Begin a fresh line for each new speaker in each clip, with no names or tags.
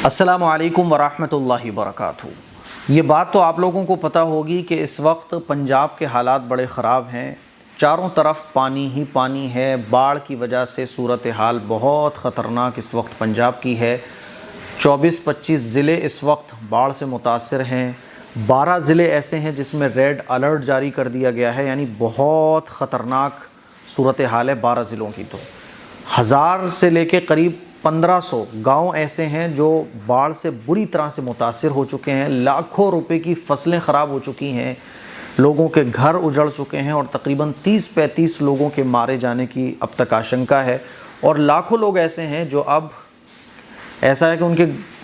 السلام علیکم ورحمۃ اللہ وبرکاتہ۔ یہ بات تو آپ لوگوں کو پتہ ہوگی کہ اس وقت پنجاب کے حالات بڑے خراب ہیں، چاروں طرف پانی ہی پانی ہے۔ باڑھ کی وجہ سے صورتحال بہت خطرناک اس وقت پنجاب کی ہے۔ 24-25 ضلع اس وقت باڑھ سے متاثر ہیں۔ 12 ضلع ایسے ہیں جس میں ریڈ الرٹ جاری کر دیا گیا ہے، یعنی بہت خطرناک صورتحال ہے 12 ضلعوں کی۔ تو 1000 سے لے کے قریب 1500 گاؤں ایسے ہیں جو باڑھ سے بری طرح سے متاثر ہو چکے ہیں۔ لاکھوں روپے کی فصلیں خراب ہو چکی ہیں، لوگوں کے گھر اجڑ چکے ہیں، اور تقریباً 30-35 لوگوں کے مارے جانے کی اب تک آشنکا ہے۔ اور لاکھوں لوگ ایسے ہیں جو اب ایسا ہے کہ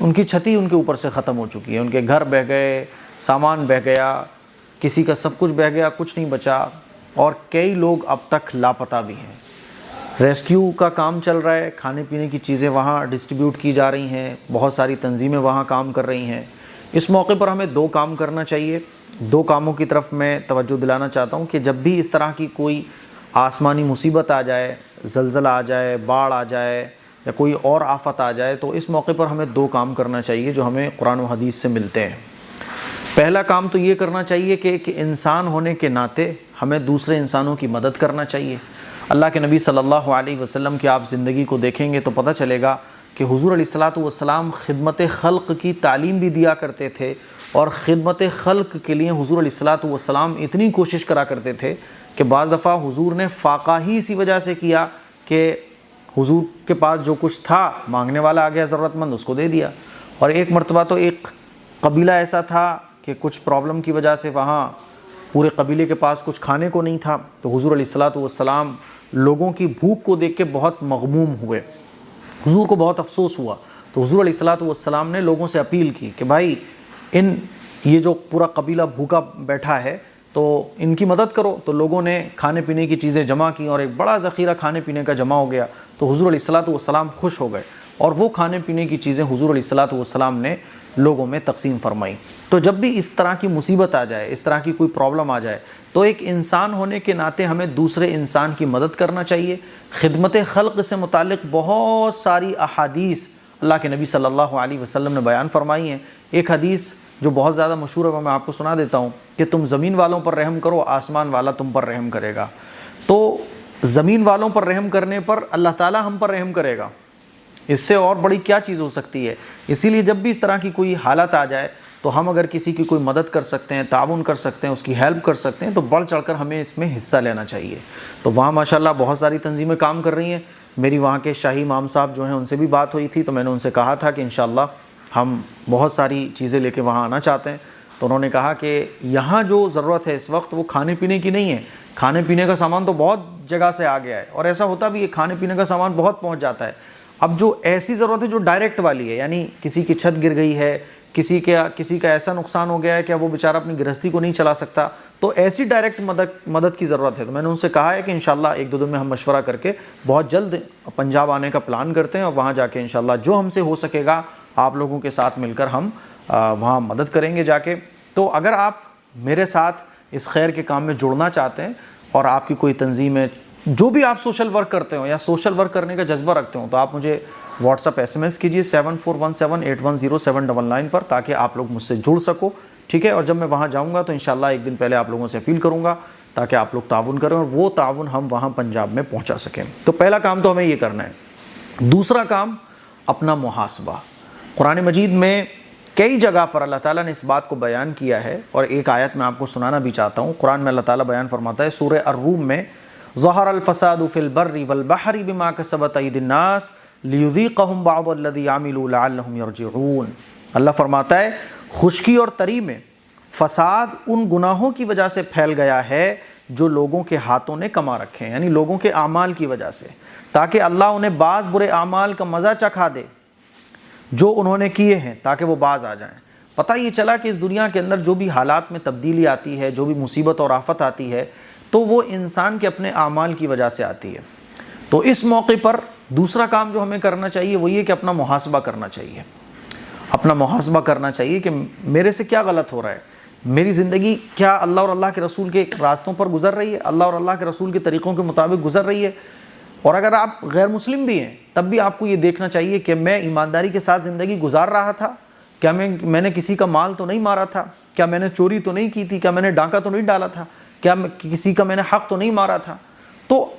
ان کی چھتی ان کے اوپر سے ختم ہو چکی ہے، ان کے گھر بہہ گئے، سامان بہہ گیا، کسی کا سب کچھ بہہ گیا، کچھ نہیں بچا، اور کئی لوگ اب تک لاپتہ بھی ہیں۔ ریسکیو کا کام چل رہا ہے، کھانے پینے کی چیزیں وہاں ڈسٹریبیوٹ کی جا رہی ہیں، بہت ساری تنظیمیں وہاں کام کر رہی ہیں۔ اس موقع پر ہمیں 2 کام کرنا چاہیے۔ 2 کاموں کی طرف میں توجہ دلانا چاہتا ہوں کہ جب بھی اس طرح کی کوئی آسمانی مصیبت آ جائے، زلزلہ آ جائے، باڑھ آ جائے یا کوئی اور آفت آ جائے، تو اس موقع پر ہمیں 2 کام کرنا چاہیے جو ہمیں قرآن و حدیث سے ملتے ہیں۔ پہلا کام تو یہ کرنا چاہیے کہ ایک انسان ہونے کے ناطے ہمیں دوسرے انسانوں کی مدد کرنا چاہیے۔ اللہ کے نبی صلی اللہ علیہ وسلم کی آپ زندگی کو دیکھیں گے تو پتہ چلے گا کہ حضور علیہ الصلوۃ خدمت خلق کی تعلیم بھی دیا کرتے تھے، اور خدمت خلق کے لیے حضور علیہ الصلوۃ اتنی کوشش کرا کرتے تھے کہ بعض دفعہ حضور نے فاقہ ہی اسی وجہ سے کیا کہ حضور کے پاس جو کچھ تھا، مانگنے والا آ گیا ضرورت مند، اس کو دے دیا۔ اور ایک مرتبہ تو ایک قبیلہ ایسا تھا کہ کچھ پرابلم کی وجہ سے وہاں پورے قبیلے کے پاس کچھ کھانے کو نہیں تھا، تو حضور علیہ الصلوۃ لوگوں کی بھوک کو دیکھ کے بہت مغموم ہوئے، حضور کو بہت افسوس ہوا۔ تو حضور علیہ الصلوۃ نے لوگوں سے اپیل کی کہ بھائی یہ جو پورا قبیلہ بھوکا بیٹھا ہے تو ان کی مدد کرو۔ تو لوگوں نے کھانے پینے کی چیزیں جمع کی، اور ایک بڑا ذخیرہ کھانے پینے کا جمع ہو گیا۔ تو حضور علیہ الصلوۃ خوش ہو گئے، اور وہ کھانے پینے کی چیزیں حضور علیہ الصلوۃ نے لوگوں میں تقسیم فرمائی۔ تو جب بھی اس طرح کی مصیبت آ جائے، اس طرح کی کوئی پرابلم آ جائے، تو ایک انسان ہونے کے ناطے ہمیں دوسرے انسان کی مدد کرنا چاہیے۔ خدمت خلق سے متعلق بہت ساری احادیث اللہ کے نبی صلی اللہ علیہ وسلم نے بیان فرمائی ہیں۔ ایک حدیث جو بہت زیادہ مشہور ہے وہ میں آپ کو سنا دیتا ہوں کہ تم زمین والوں پر رحم کرو، آسمان والا تم پر رحم کرے گا۔ تو زمین والوں پر رحم کرنے پر اللہ تعالیٰ ہم پر رحم کرے گا، اس سے اور بڑی کیا چیز ہو سکتی ہے؟ اسی لیے جب بھی اس طرح کی کوئی حالت آ جائے تو ہم اگر کسی کی کوئی مدد کر سکتے ہیں، تعاون کر سکتے ہیں، اس کی ہیلپ کر سکتے ہیں، تو بڑھ چڑھ کر ہمیں اس میں حصہ لینا چاہیے۔ تو وہاں ماشاءاللہ بہت ساری تنظیمیں کام کر رہی ہیں۔ میری وہاں کے شاہی امام صاحب جو ہیں ان سے بھی بات ہوئی تھی، تو میں نے ان سے کہا تھا کہ انشاءاللہ ہم بہت ساری چیزیں لے کے وہاں آنا چاہتے ہیں۔ تو انہوں نے کہا کہ یہاں جو ضرورت ہے اس وقت وہ کھانے پینے کی نہیں ہے، کھانے پینے کا سامان تو بہت جگہ سے آ گیا ہے، اور ایسا ہوتا بھی ہے، کھانے پینے کا سامان بہت پہنچ جاتا ہے۔ اب جو ایسی ضرورت ہے جو ڈائریکٹ والی ہے، یعنی کسی کی چھت گر گئی ہے، کسی کا ایسا نقصان ہو گیا ہے کہ وہ بیچارہ اپنی گرہستی کو نہیں چلا سکتا، تو ایسی ڈائریکٹ مدد کی ضرورت ہے۔ تو میں نے ان سے کہا ہے کہ انشاءاللہ 1-2 دن میں ہم مشورہ کر کے بہت جلد پنجاب آنے کا پلان کرتے ہیں، اور وہاں جا کے انشاءاللہ جو ہم سے ہو سکے گا آپ لوگوں کے ساتھ مل کر ہم وہاں مدد کریں گے جا کے۔ تو اگر آپ میرے ساتھ اس خیر کے کام میں جڑنا چاہتے ہیں، اور آپ کی کوئی تنظیم ہے، جو بھی آپ سوشل ورک کرتے ہو یا سوشل ورک کرنے کا جذبہ رکھتے ہو، تو آپ مجھے واٹس ایپ SMS کیجیے 7417810799 پر، تاکہ آپ لوگ مجھ سے جڑ سکو، ٹھیک ہے؟ اور جب میں وہاں جاؤں گا تو انشاءاللہ 1 دن پہلے آپ لوگوں سے اپیل کروں گا تاکہ آپ لوگ تعاون کریں، اور وہ تعاون ہم وہاں پنجاب میں پہنچا سکیں۔ تو پہلا کام تو ہمیں یہ کرنا ہے۔ دوسرا کام اپنا محاسبہ۔ قرآن مجید میں کئی جگہ پر اللہ تعالیٰ نے اس بات کو بیان کیا ہے، اور ایک آیت میں آپ کو سنانا بھی چاہتا ہوں۔ قرآن میں اللہ تعالیٰ بیان فرماتا ہے سورہ الروم میں، ظہر الفساد فی البر والبحر بما کسبت ایدی الناس لیذیقہم بعض الذی عملوا لعلہم یرجعون۔ اللہ فرماتا ہے خشکی اور تری میں فساد ان گناہوں کی وجہ سے پھیل گیا ہے جو لوگوں کے ہاتھوں نے کما رکھے ہیں، یعنی لوگوں کے اعمال کی وجہ سے، تاکہ اللہ انہیں بعض برے اعمال کا مزہ چکھا دے جو انہوں نے کیے ہیں، تاکہ وہ باز آ جائیں۔ پتہ یہ چلا کہ اس دنیا کے اندر جو بھی حالات میں تبدیلی آتی ہے، جو بھی مصیبت اور آفت آتی ہے، تو وہ انسان کے اپنے اعمال کی وجہ سے آتی ہے۔ تو اس موقع پر دوسرا کام جو ہمیں کرنا چاہیے وہ یہ کہ اپنا محاسبہ کرنا چاہیے۔ اپنا محاسبہ کرنا چاہیے کہ میرے سے کیا غلط ہو رہا ہے، میری زندگی کیا اللہ اور اللہ کے رسول کے راستوں پر گزر رہی ہے، اللہ اور اللہ کے رسول کے طریقوں کے مطابق گزر رہی ہے، اور اگر آپ غیر مسلم بھی ہیں تب بھی آپ کو یہ دیکھنا چاہیے کہ میں ایمانداری کے ساتھ زندگی گزار رہا تھا، کیا میں نے کسی کا مال تو نہیں مارا تھا، کیا میں نے چوری تو نہیں کی تھی، کیا میں نے ڈاکہ تو نہیں ڈالا تھا، کیا کسی کا میں نے حق تو نہیں مارا تھا. تو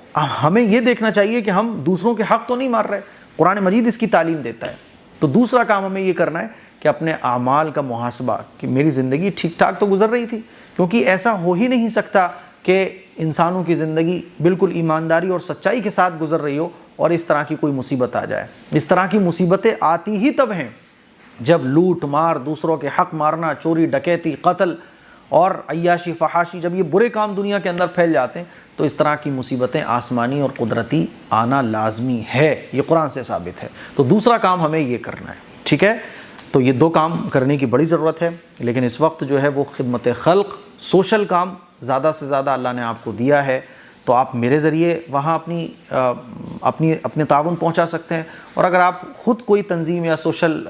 ہمیں یہ دیکھنا چاہیے کہ ہم دوسروں کے حق تو نہیں مار رہے. قرآن مجید اس کی تعلیم دیتا ہے. تو دوسرا کام ہمیں یہ کرنا ہے کہ اپنے اعمال کا محاسبہ، کہ میری زندگی ٹھیک ٹھاک تو گزر رہی تھی، کیونکہ ایسا ہو ہی نہیں سکتا کہ انسانوں کی زندگی بالکل ایمانداری اور سچائی کے ساتھ گزر رہی ہو اور اس طرح کی کوئی مصیبت آ جائے. اس طرح کی مصیبتیں آتی ہی تب ہیں جب لوٹ مار، دوسروں کے حق مارنا، چوری ڈکیتی، قتل اور عیاشی فحاشی، جب یہ برے کام دنیا کے اندر پھیل جاتے ہیں تو اس طرح کی مصیبتیں آسمانی اور قدرتی آنا لازمی ہے. یہ قرآن سے ثابت ہے. تو دوسرا کام ہمیں یہ کرنا ہے. ٹھیک ہے، تو یہ دو کام کرنے کی بڑی ضرورت ہے. لیکن اس وقت جو ہے وہ خدمت خلق، سوشل کام زیادہ سے زیادہ اللہ نے آپ کو دیا ہے. تو آپ میرے ذریعے وہاں اپنے تعاون پہنچا سکتے ہیں. اور اگر آپ خود کوئی تنظیم یا سوشل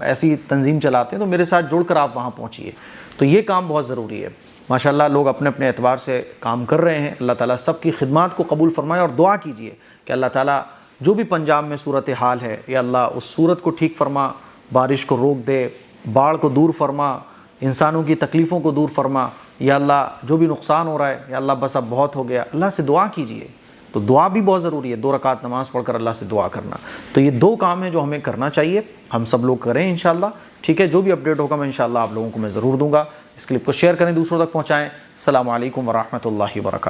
ایسی تنظیم چلاتے ہیں تو میرے ساتھ جڑ کر آپ وہاں پہنچیے. تو یہ کام بہت ضروری ہے. ماشاءاللہ لوگ اپنے اپنے اعتبار سے کام کر رہے ہیں. اللہ تعالیٰ سب کی خدمات کو قبول فرمائے. اور دعا کیجئے کہ اللہ تعالیٰ جو بھی پنجاب میں صورتحال ہے، یا اللہ اس صورت کو ٹھیک فرما، بارش کو روک دے، باڑھ کو دور فرما، انسانوں کی تکلیفوں کو دور فرما. یا اللہ جو بھی نقصان ہو رہا ہے، یا اللہ بس اب بہت ہو گیا. اللہ سے دعا کیجئے. تو دعا بھی بہت ضروری ہے. 2 رکعت نماز پڑھ کر اللہ سے دعا کرنا. تو یہ 2 کام ہیں جو ہمیں کرنا چاہیے. ہم سب لوگ کریں انشاءاللہ. ٹھیک ہے، جو بھی اپڈیٹ ہوگا میں انشاءاللہ آپ لوگوں کو میں ضرور دوں گا. اس کلپ کو شیئر کریں، دوسروں تک پہنچائیں. السلام علیکم ورحمۃ اللہ وبرکاتہ.